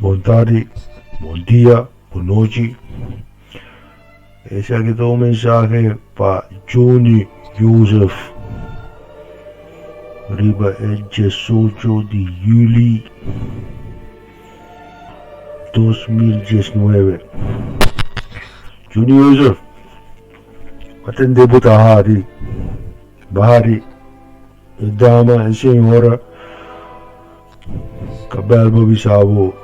boa tarde, bom dia, boa noite. Esse aqui é uma mensagem para Johnny Joseph. Riba é 18 de julho 2019. Johnny Joseph, atende Butahari, Bahari, dama e senhora, Cabelo Bisabo,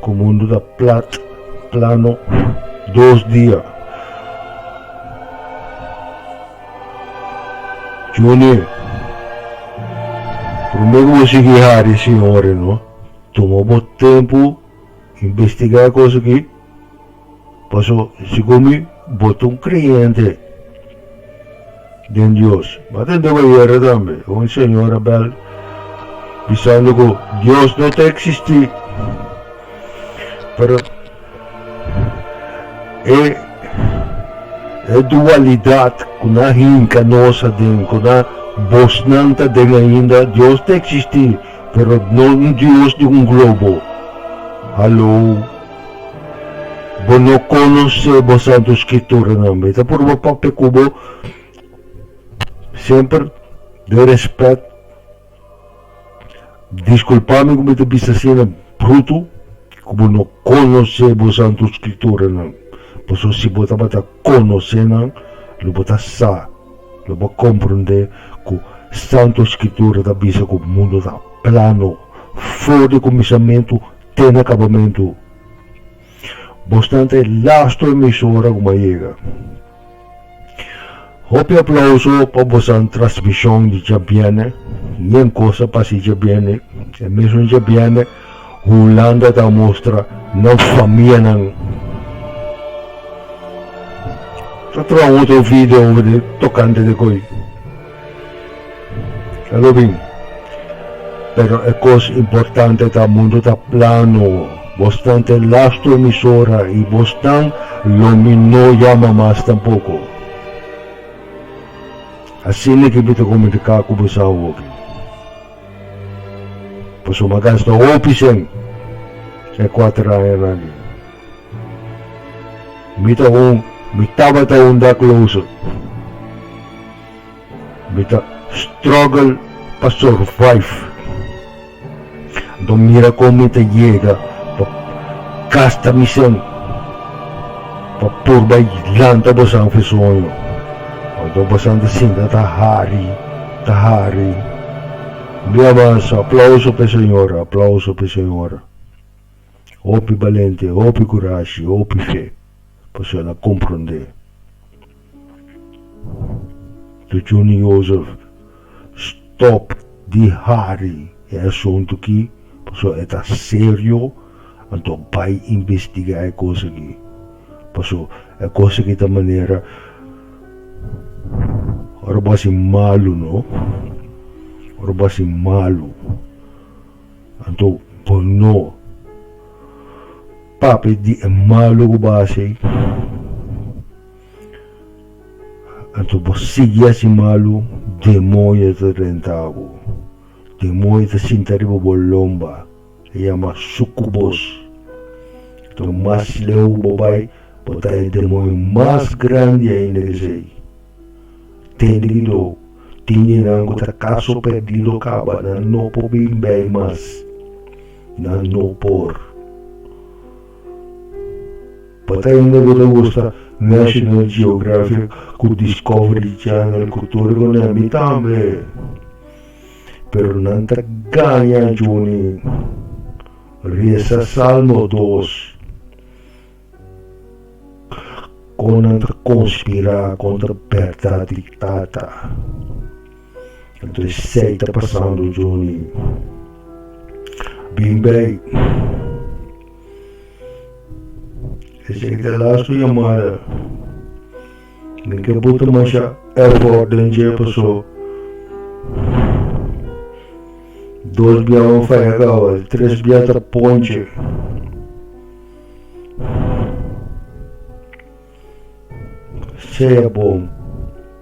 comando da plano, 2 dias. Johnny, primeiro você que senhora, não? Tomou muito tempo investigar a coisa aqui. Passou, segundo botou cliente de Deus. Mas tem que ver também. Uma senhora bela, pensando que Deus não tem existir. Pero é dualidade com a rinca nossa dentro, com a bosnanta dentro ainda. Deus tem que existir, pero não Deus de um globo. Alô? Bo não conhece a Santa Escritura não, então por uma papel cubo sempre de respeito. Desculpa-me como te pisa assim bruto, como não conhece a Santa Escritura não. Por isso se você bota conhecer não, você bota sa, você bota compreender que a Santa Escritura da bisa que o mundo da plano, fora de começamento, tem acabamento. Bastante lastro emissora como chega. Hope aplauso para você transmissão de Jabiane. Nem coisa para se Jabiane. É mesmo Jabiane. Holanda da mostra na família não. Só trouxe outro vídeo de tocante de coisa. Alô bem. Pero é coisa importante do mundo da plano. Bastante lastro emissora e bastante não chama mais tampouco. Assim é que eu comunicar com você hoje. Por isso, uma gasta opção é 4 anos ali. Me estava da close. Me struggle para survive. Então mira como te chega. Casta missão para por bailanta bosang fesonho. Então bosang sinta tahari. Bia avança, aplauso para a senhora. Hope valente, hope coragem, hope fé, para você ela compreender. Do Johnny Joseph, stop de hari é assunto que, para você está sério. Então vai investigar a coisa aqui. Passou a coisa aqui da maneira. Ora base malo, não? Ora base malo. Então, por não. Papi di malo ko base. Então, você se malo, demônio de rentavo. Demônio de sintaribo bolomba. Chama sucubus. Então, mais leu o bobai, botar o demônio mais grande ainda que sei. Tendido, tinha nango ta caso perdido caba, não po bem bem mas, não por. Botar ainda que gosta National Geographic, com Discovery Channel, com tudo na mi também. Pero não ta ganha Johnny. Reza Salmo 2 contra conspirar contra verdade dictada. Então sei está passando Johnny. Bem. Esse aqui é lá sua chamada. Ninguém bota mais a ordem de pessoa. 2 bião faiagawal, 3 biata ponte. Seja bom,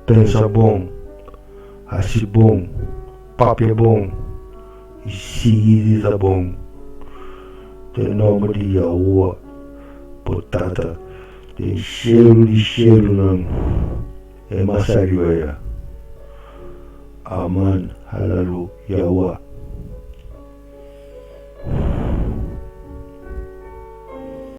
pensa bom, assim bom, papo é bom, e seguida bom. Em nome de Yahuwah, Potata, de cielo ng Emasario. Aman, halalu, Yahuwah.